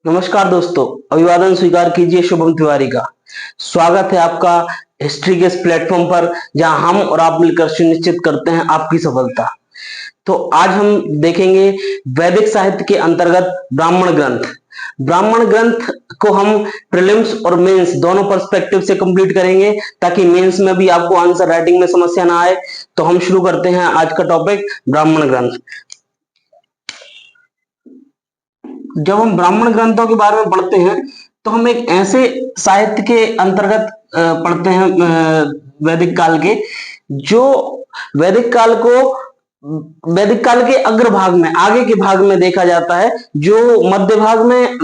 नमस्कार दोस्तों, अभिवादन स्वीकार कीजिए शुभम तिवारी का। स्वागत है आपका हिस्ट्री के इस प्लेटफॉर्म पर, जहां हम और आप मिलकर सुनिश्चित करते हैं आपकी सफलता। तो आज हम देखेंगे वैदिक साहित्य के अंतर्गत ब्राह्मण ग्रंथ। ब्राह्मण ग्रंथ को हम प्रीलिम्स और मेंस दोनों पर्सपेक्टिव से कंप्लीट करेंगे, ताकि मेंस में भी आपको आंसर राइटिंग में समस्या ना आए। तो हम शुरू करते हैं आज का टॉपिक, ब्राह्मण ग्रंथ। जब हम ब्राह्मण ग्रंथों के बारे में पढ़ते हैं तो हम एक ऐसे साहित्य के अंतर्गत पढ़ते हैं, वैदिक काल के, जो वैदिक काल को वैदिक काल के अग्रभाग में, आगे के भाग में देखा जाता है, जो मध्य भाग में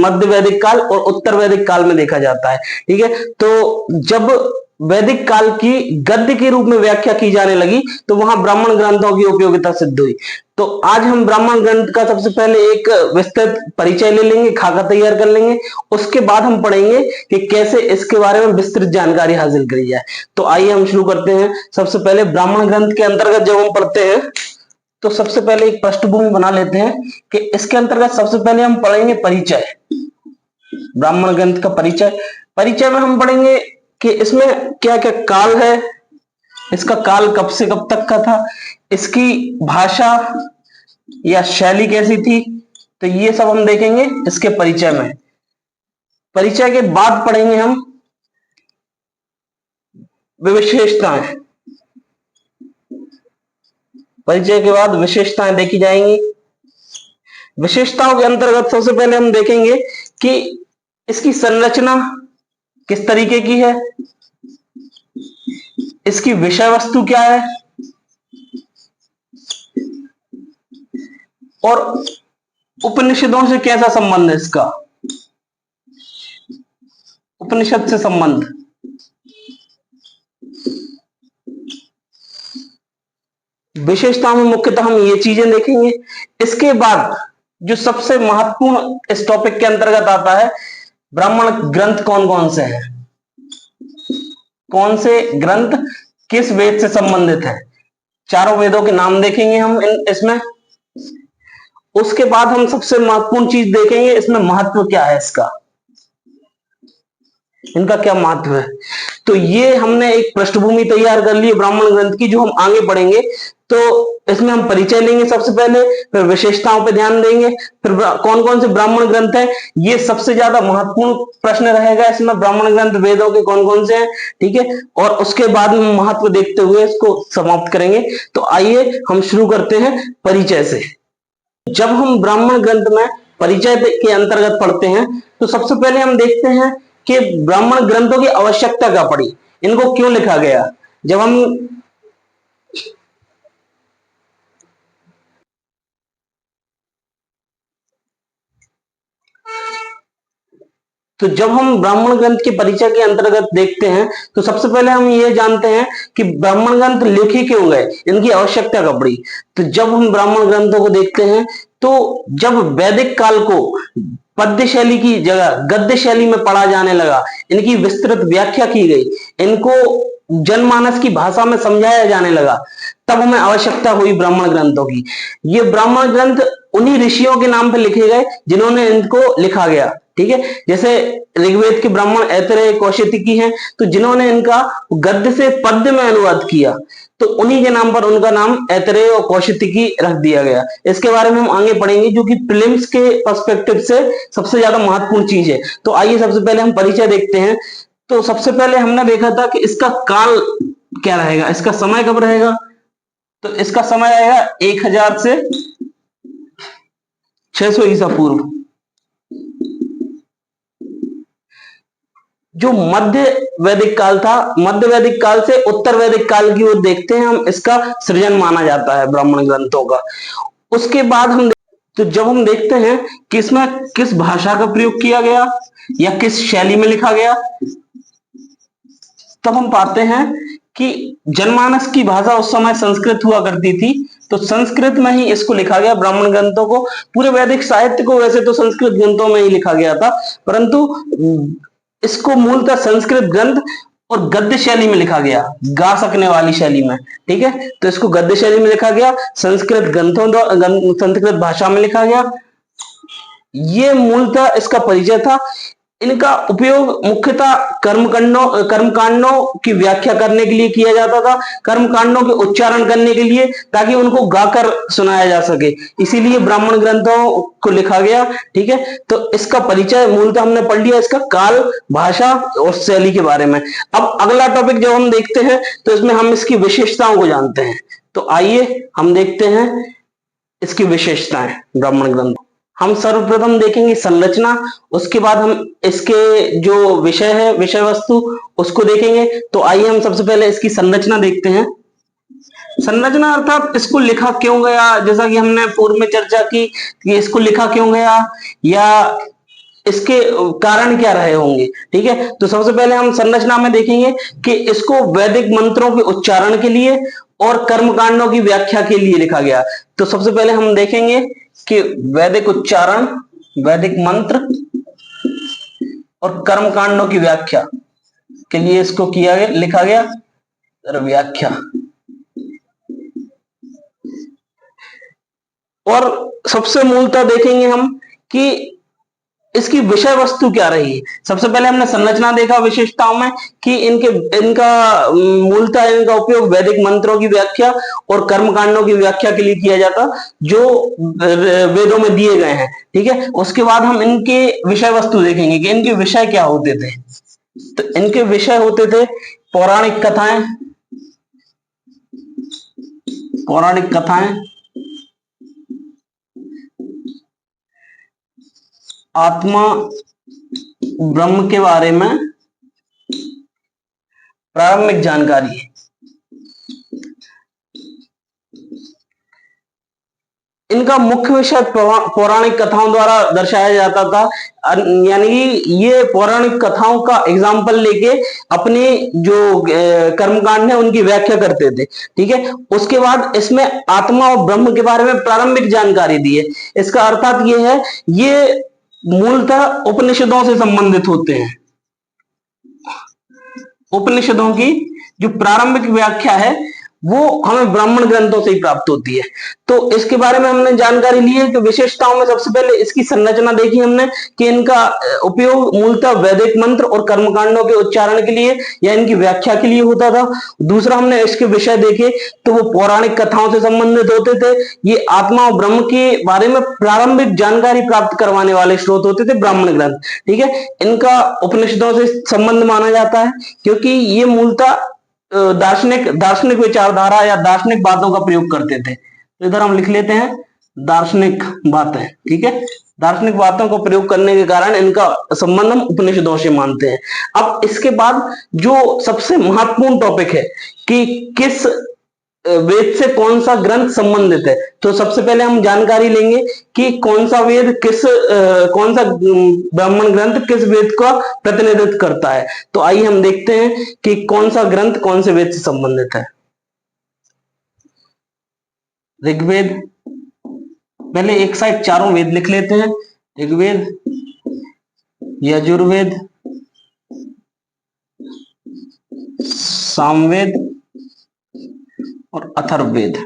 मध्य वैदिक काल और उत्तर वैदिक काल में देखा जाता है। ठीक है, तो जब वैदिक काल की गद्य के रूप में व्याख्या की जाने लगी तो वहां ब्राह्मण ग्रंथों की उपयोगिता सिद्ध हुई। तो आज हम ब्राह्मण ग्रंथ का सबसे पहले एक विस्तृत परिचय ले लेंगे, खाका तैयार कर लेंगे। उसके बाद हम पढ़ेंगे कि कैसे इसके बारे में विस्तृत जानकारी हासिल करी जाए। तो आइए हम शुरू करते हैं। सबसे पहले ब्राह्मण ग्रंथ के अंतर्गत जब हम पढ़ते हैं तो सबसे पहले एक पृष्ठभूमि बना लेते हैं कि इसके अंतर्गत सबसे पहले हम पढ़ेंगे परिचय, ब्राह्मण ग्रंथ का परिचय। परिचय में हम पढ़ेंगे कि इसमें क्या क्या काल है, इसका काल कब से कब तक का था, इसकी भाषा या शैली कैसी थी, तो ये सब हम देखेंगे इसके परिचय में। परिचय के बाद पढ़ेंगे हम विशेषताएं। परिचय के बाद विशेषताएं देखी जाएंगी। विशेषताओं के अंतर्गत सबसे पहले हम देखेंगे कि इसकी संरचना किस तरीके की है, इसकी विषय वस्तु क्या है, और उपनिषदों से कैसा संबंध है इसका, उपनिषद से संबंध। विशेषता में मुख्यतः हम ये चीजें देखेंगे। इसके बाद जो सबसे महत्वपूर्ण इस टॉपिक के अंतर्गत आता है, ब्राह्मण ग्रंथ कौन कौन से हैं, कौन से ग्रंथ किस वेद से संबंधित है। चारों वेदों के नाम देखेंगे हम इसमें। उसके बाद हम सबसे महत्वपूर्ण चीज देखेंगे, इसमें महत्व क्या है, इसका, इनका क्या महत्व है। तो ये हमने एक पृष्ठभूमि तैयार कर ली ब्राह्मण ग्रंथ की, जो हम आगे पढ़ेंगे। तो इसमें हम परिचय लेंगे सबसे पहले, फिर विशेषताओं पे ध्यान देंगे, फिर कौन कौन से ब्राह्मण ग्रंथ हैं। ये सबसे ज्यादा महत्वपूर्ण प्रश्न रहेगा इसमें, ब्राह्मण ग्रंथ वेदों के कौन कौन से हैं। ठीक है, और उसके बाद हम महत्व देखते हुए इसको समाप्त करेंगे। तो आइए हम शुरू करते हैं परिचय से। जब हम ब्राह्मण ग्रंथ में परिचय के अंतर्गत पढ़ते हैं तो सबसे पहले हम देखते हैं कि ब्राह्मण ग्रंथों की आवश्यकता क्या पड़ी, इनको क्यों लिखा गया। जब हम ब्राह्मण ग्रंथ के परिचय के अंतर्गत देखते हैं तो सबसे पहले हम ये जानते हैं कि ब्राह्मण ग्रंथ लिखे क्यों गए, इनकी आवश्यकता कब पड़ी। तो जब हम ब्राह्मण ग्रंथों को देखते हैं तो जब वैदिक काल को पद्य शैली की जगह गद्य शैली में पढ़ा जाने लगा, इनकी विस्तृत व्याख्या की गई, इनको जनमानस की भाषा में समझाया जाने लगा, तब हमें आवश्यकता हुई ब्राह्मण ग्रंथों की। ये ब्राह्मण ग्रंथ उन्हीं ऋषियों के नाम पर लिखे गए जिन्होंने इनको लिखा गया। ठीक है, जैसे ऋग्वेद के ब्राह्मण ऐतरेय कौशिकी हैं, तो जिन्होंने इनका गद्य से पद्य में अनुवाद किया, तो उन्हीं के नाम पर उनका नाम ऐतरेय और कौशिकी रख दिया गया। इसके बारे में हम आगे पढ़ेंगे, जो कि प्रीलिम्स के पर्सपेक्टिव से सबसे ज्यादा महत्वपूर्ण चीज है। तो आइए सबसे पहले हम परिचय देखते हैं। तो सबसे पहले हमने देखा था कि इसका काल क्या रहेगा, इसका समय कब रहेगा। तो इसका समय आएगा 1000 से 600 ईसा पूर्व। जो मध्य वैदिक काल था, मध्य वैदिक काल से उत्तर वैदिक काल की ओर देखते हैं हम, इसका सृजन माना जाता है ब्राह्मण ग्रंथों का। उसके बाद जब हम देखते हैं कि इसमें किस भाषा का प्रयोग किया गया या किस शैली में लिखा गया, तब हम पाते हैं कि जनमानस की भाषा उस समय संस्कृत हुआ करती थी, तो संस्कृत में ही इसको लिखा गया ब्राह्मण ग्रंथों को। पूरे वैदिक साहित्य को वैसे तो संस्कृत ग्रंथों में ही लिखा गया था, परंतु इसको मूलतः संस्कृत ग्रंथ और गद्य शैली में लिखा गया, गा सकने वाली शैली में। ठीक है, तो इसको गद्य शैली में लिखा गया, संस्कृत ग्रंथों संस्कृत भाषा में लिखा गया। ये मूलतः इसका परिचय था। इनका उपयोग मुख्यतः कर्मकांडों की व्याख्या करने के लिए किया जाता था, कर्मकांडों के उच्चारण करने के लिए, ताकि उनको गाकर सुनाया जा सके, इसीलिए ब्राह्मण ग्रंथों को लिखा गया। ठीक है, तो इसका परिचय मूलतः हमने पढ़ लिया, इसका काल, भाषा और शैली के बारे में। अब अगला टॉपिक जब हम देखते हैं तो इसमें हम इसकी विशेषताओं को जानते हैं। तो आइए हम देखते हैं इसकी विशेषताएं ब्राह्मण ग्रंथ। हम सर्वप्रथम देखेंगे संरचना, उसके बाद हम इसके जो विषय है, विषय वस्तु, उसको देखेंगे। तो आइए हम सबसे पहले इसकी संरचना देखते हैं। संरचना अर्थात इसको लिखा क्यों गया, जैसा कि हमने पूर्व में चर्चा की कि इसको लिखा क्यों गया या इसके कारण क्या रहे होंगे। ठीक है, तो सबसे पहले हम संरचना में देखेंगे कि इसको वैदिक मंत्रों के उच्चारण के लिए और कर्मकांडों की व्याख्या के लिए लिखा गया। तो सबसे पहले हम देखेंगे कि वैदिक उच्चारण, वैदिक मंत्र और कर्मकांडों की व्याख्या के लिए इसको किया गया, लिखा गया व्याख्या। और सबसे मूलतः देखेंगे हम कि इसकी विषय वस्तु क्या रही। सबसे पहले हमने संरचना देखा विशेषताओं में कि इनका मूलतः इनका उपयोग वैदिक मंत्रों की व्याख्या और कर्मकांडों की व्याख्या के लिए किया जाता, जो वेदों में दिए गए हैं। ठीक है, उसके बाद हम इनके विषय वस्तु देखेंगे कि इनके विषय क्या होते थे। तो इनके विषय होते थे पौराणिक कथाएं, पौराणिक कथाएं, आत्मा ब्रह्म के बारे में प्रारंभिक जानकारी है। इनका मुख्य विषय पौराणिक कथाओं द्वारा दर्शाया जाता था, यानी ये पौराणिक कथाओं का एग्जाम्पल लेके अपने जो कर्मकांड है उनकी व्याख्या करते थे। ठीक है, उसके बाद इसमें आत्मा और ब्रह्म के बारे में प्रारंभिक जानकारी दी है। इसका अर्थात ये है, ये मूलतः उपनिषदों से संबंधित होते हैं। उपनिषदों की जो प्रारंभिक व्याख्या है वो हमें ब्राह्मण ग्रंथों से ही प्राप्त होती है। तो इसके बारे में हमने जानकारी ली है। तो विशेषताओं में सबसे पहले इसकी संरचना देखी हमने कि इनका उपयोग मूलतः वैदिक मंत्र और कर्मकांडों के उच्चारण के लिए या इनकी व्याख्या के लिए होता था। दूसरा, हमने इसके विषय देखे तो वो पौराणिक कथाओं से संबंधित होते थे। ये आत्मा और ब्रह्म के बारे में प्रारंभिक जानकारी प्राप्त करवाने वाले स्रोत होते थे ब्राह्मण ग्रंथ। ठीक है, इनका उपनिषदों से संबंध माना जाता है क्योंकि ये मूलतः दार्शनिक विचारधारा या दार्शनिक बातों का प्रयोग करते थे। तो इधर हम लिख लेते हैं दार्शनिक बातें। ठीक है, दार्शनिक बातों को प्रयोग करने के कारण इनका संबंध हम उपनिषदों से मानते हैं। अब इसके बाद जो सबसे महत्वपूर्ण टॉपिक है कि किस वेद से कौन सा ग्रंथ संबंधित है, तो सबसे पहले हम जानकारी लेंगे कि कौन सा वेद कौन सा ब्राह्मण ग्रंथ किस वेद का प्रतिनिधित्व करता है। तो आइए हम देखते हैं कि कौन सा ग्रंथ कौन से वेद से संबंधित है। ऋग्वेद, पहले एक साइड चारों वेद लिख लेते हैं। ऋग्वेद, यजुर्वेद, सामवेद और अथर्ववेद।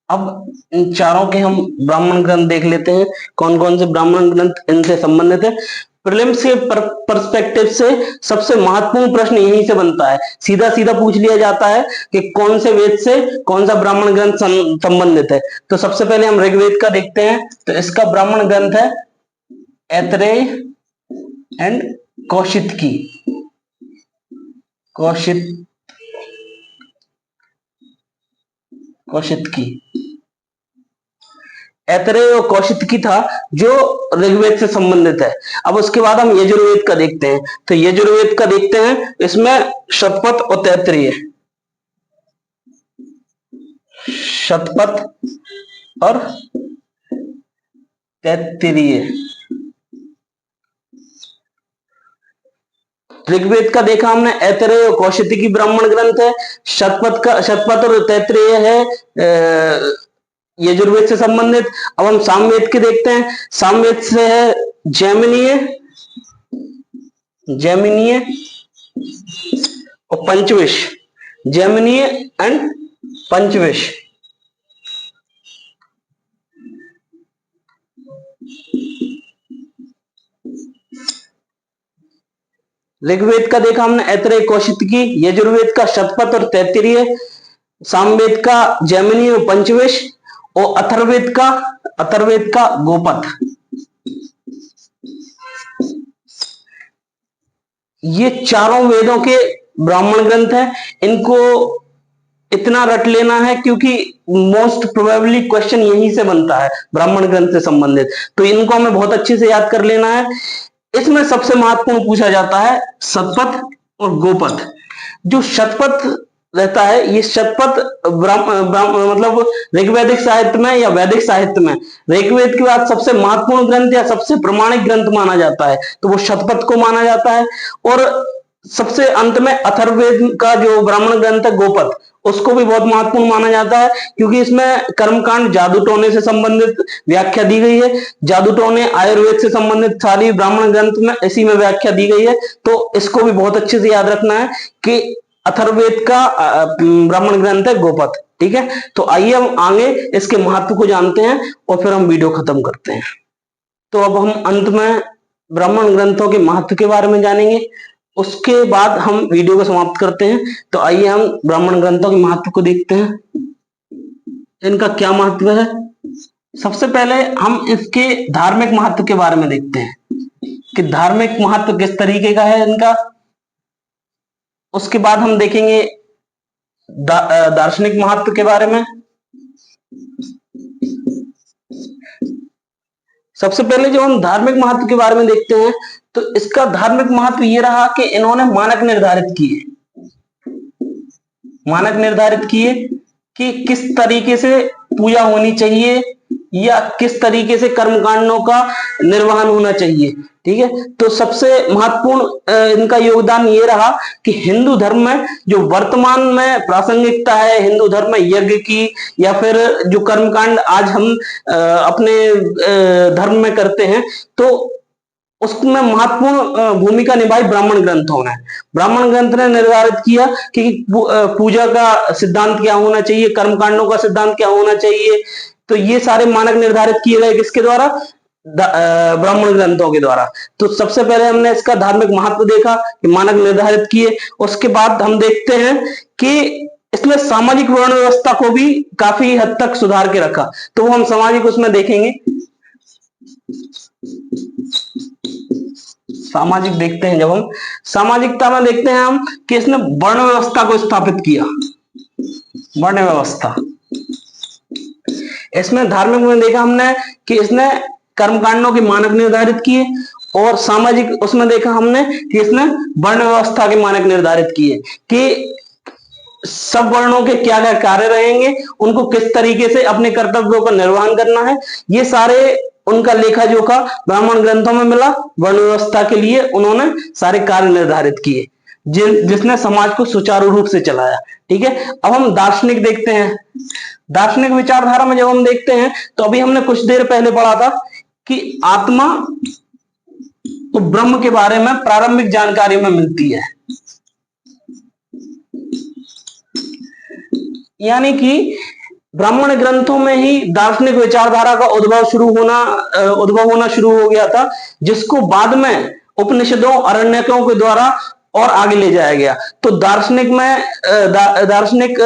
अब इन चारों के हम ब्राह्मण ग्रंथ देख लेते हैं, कौन कौन से ब्राह्मण ग्रंथ इनसे संबंधित है। प्रीलिम्स के पर्सपेक्टिव से सबसे महत्वपूर्ण प्रश्न यहीं से बनता है। सीधा सीधा पूछ लिया जाता है कि कौन से वेद से कौन सा ब्राह्मण ग्रंथ संबंधित है। तो सबसे पहले हम ऋग्वेद का देखते हैं। तो इसका ब्राह्मण ग्रंथ है ऐतरेय एंड कौशितकी। कौशितकी, ऐतरेय और कौशितकी था जो ऋग्वेद से संबंधित है। अब उसके बाद हम यजुर्वेद का देखते हैं। तो यजुर्वेद का देखते हैं, इसमें शतपथ और तैत्तिरीय, शतपथ और तैत्तिरीय। ऋग्वेद का देखा हमने ऐतरेय और कौशितकी ब्राह्मण ग्रंथ है। शतपथ और तैत्तिरीय है यजुर्वेद से संबंधित। अब हम सामवेद के देखते हैं। सामवेद से है जैमिनीय और पंचविश। जैमिनीय एंड पंचविश। ऋग्वेद का देखा हमने ऐतरेय कौशिकी, यजुर्वेद का शतपथ और तैत्तिरीय, सामवेद का जैमिनी और पंचविश, और अथर्ववेद का गोपथ। ये चारों वेदों के ब्राह्मण ग्रंथ हैं। इनको इतना रट लेना है क्योंकि मोस्ट प्रोबेबली क्वेश्चन यहीं से बनता है, ब्राह्मण ग्रंथ से संबंधित, तो इनको हमें बहुत अच्छे से याद कर लेना है। इसमें सबसे महत्वपूर्ण पूछा जाता है शतपथ और गोपथ। जो शतपथ रहता है, ये शतपथ मतलब ऋग्वैदिक साहित्य में या वैदिक साहित्य में ऋग्वेद के बाद सबसे महत्वपूर्ण ग्रंथ या सबसे प्रमाणिक ग्रंथ माना जाता है, तो वो शतपथ को माना जाता है। और सबसे अंत में अथर्ववेद का जो ब्राह्मण ग्रंथ है गोपथ, उसको भी बहुत महत्वपूर्ण माना जाता है क्योंकि इसमें कर्मकांड, जादू टोने से संबंधित व्याख्या दी गई है। जादू टोने, आयुर्वेद से संबंधित सारी ब्राह्मण ग्रंथ में इसी में व्याख्या दी गई है, तो इसको भी बहुत अच्छे से याद रखना है कि अथर्ववेद का ब्राह्मण ग्रंथ है गोपथ। ठीक है, तो आइए हम आगे इसके महत्व को जानते हैं और फिर हम वीडियो खत्म करते हैं। तो अब हम अंत में ब्राह्मण ग्रंथों के महत्व के बारे में जानेंगे, उसके बाद हम वीडियो को समाप्त करते हैं। तो आइए हम ब्राह्मण ग्रंथों के महत्व को देखते हैं, इनका क्या महत्व है। सबसे पहले हम इसके धार्मिक महत्व के बारे में देखते हैं कि धार्मिक महत्व किस तरीके का है इनका। उसके बाद हम देखेंगे दार्शनिक महत्व के बारे में। सबसे पहले जो हम धार्मिक महत्व के बारे में देखते हैं, तो इसका धार्मिक महत्व ये रहा कि इन्होंने मानक निर्धारित किए, मानक निर्धारित किए कि किस तरीके से पूजा होनी चाहिए या किस तरीके से कर्मकांडों का निर्वहन होना चाहिए। ठीक है, तो सबसे महत्वपूर्ण इनका योगदान ये रहा कि हिंदू धर्म में जो वर्तमान में प्रासंगिकता है, हिंदू धर्म में यज्ञ की या फिर जो कर्मकांड आज हम अपने धर्म में करते हैं, तो उसमें महत्वपूर्ण भूमिका निभाई ब्राह्मण ग्रंथों ने। ब्राह्मण ग्रंथ ने निर्धारित किया कि पूजा का सिद्धांत क्या होना चाहिए, कर्मकांडों का सिद्धांत क्या होना चाहिए। तो ये सारे मानक निर्धारित किए गए किसके द्वारा? ब्राह्मण ग्रंथों के द्वारा। तो सबसे पहले हमने इसका धार्मिक महत्व देखा कि मानक निर्धारित किए। उसके बाद हम देखते हैं कि इसमें सामाजिक वर्ण व्यवस्था को भी काफी हद तक सुधार के रखा, तो वो हम सामाजिक उसमें देखेंगे। सामाजिक देखते हैं, जब हम सामाजिकता में देखते हैं हम कि इसने वर्ण व्यवस्था को स्थापित किया। वर्ण व्यवस्था इसमें धार्मिक में देखा हमने कि इसने कर्मकांडों के मानक निर्धारित किए, और सामाजिक उसमें देखा हमने कि इसने वर्ण व्यवस्था के मानक निर्धारित किए कि सब वर्णों के क्या क्या कार्य रहेंगे, उनको किस तरीके से अपने कर्तव्यों का निर्वहन करना है। ये सारे उनका लेखा जोखा ब्राह्मण ग्रंथों में मिला। वर्ण व्यवस्था के लिए उन्होंने सारे कार्य निर्धारित किए जिसने समाज को सुचारू रूप से चलाया। ठीक है, अब हम दार्शनिक देखते हैं। दार्शनिक विचारधारा में जब हम देखते हैं, तो अभी हमने कुछ देर पहले पढ़ा था कि आत्मा तो ब्रह्म के बारे में प्रारंभिक जानकारी में मिलती है, यानी कि ब्राह्मण ग्रंथों में ही दार्शनिक विचारधारा का उद्भव होना शुरू हो गया था, जिसको बाद में उपनिषदों, अरण्यकों के द्वारा और आगे ले जाया गया। तो दार्शनिक में दार्शनिक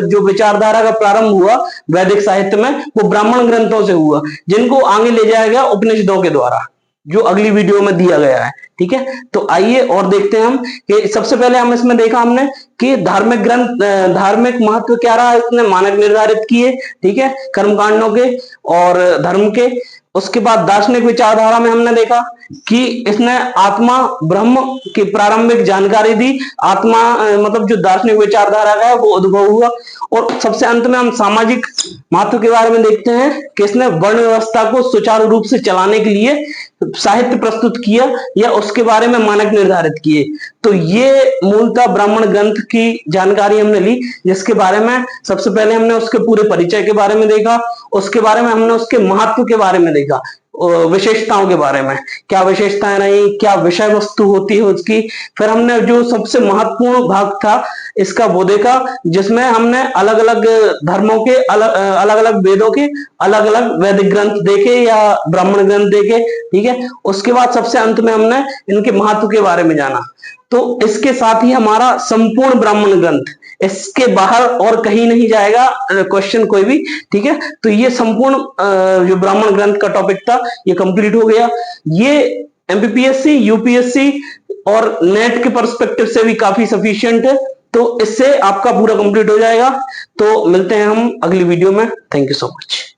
जो विचारधारा का प्रारंभ हुआ वैदिक साहित्य में, वो ब्राह्मण ग्रंथों से हुआ, जिनको आगे ले जाया गया उपनिषदों के द्वारा, जो अगली वीडियो में दिया गया है। ठीक है, तो आइए और देखते हैं हम कि सबसे पहले हम इसमें देखा हमने कि धार्मिक ग्रंथ, धार्मिक महत्व क्या रहा, इसने मानक निर्धारित किए। ठीक है, कर्मकांडों के और धर्म के। उसके बाद दार्शनिक विचारधारा में हमने देखा कि इसने आत्मा ब्रह्म की प्रारंभिक जानकारी दी। आत्मा मतलब जो दार्शनिक विचारधारा का है वो उद्भव हुआ। और सबसे अंत में हम सामाजिक महत्व के बारे में देखते हैं कि इसने वर्ण व्यवस्था को सुचारू रूप से चलाने के लिए साहित्य प्रस्तुत किया या उसके बारे में मानक निर्धारित किए। तो ये मूलतः ब्राह्मण ग्रंथ की जानकारी हमने ली, जिसके बारे में सबसे पहले हमने उसके पूरे परिचय के बारे में देखा, उसके बारे में हमने उसके महत्व के बारे में देखा। विशेषताओं के बारे में, क्या विशेषताएं रही, क्या विषय वस्तु होती है उसकी। फिर हमने जो सबसे महत्वपूर्ण भाग था इसका वो देखा, जिसमें हमने अलग अलग धर्मों के अलग अलग वेदों के अलग अलग वैदिक ग्रंथ देखे या ब्राह्मण ग्रंथ देखे, ठीक है। उसके बाद सबसे अंत में हमने इनके महत्व के बारे में जाना। तो इसके साथ ही हमारा संपूर्ण ब्राह्मण ग्रंथ, इसके बाहर और कहीं नहीं जाएगा क्वेश्चन कोई भी, ठीक है। तो ये संपूर्ण जो ब्राह्मण ग्रंथ का टॉपिक था ये कंप्लीट हो गया। ये एमपीपीएससी, यूपीएससी और नेट के पर्सपेक्टिव से भी काफी सफिशिएंट है। तो इससे आपका पूरा कंप्लीट हो जाएगा। तो मिलते हैं हम अगली वीडियो में। Thank you so much.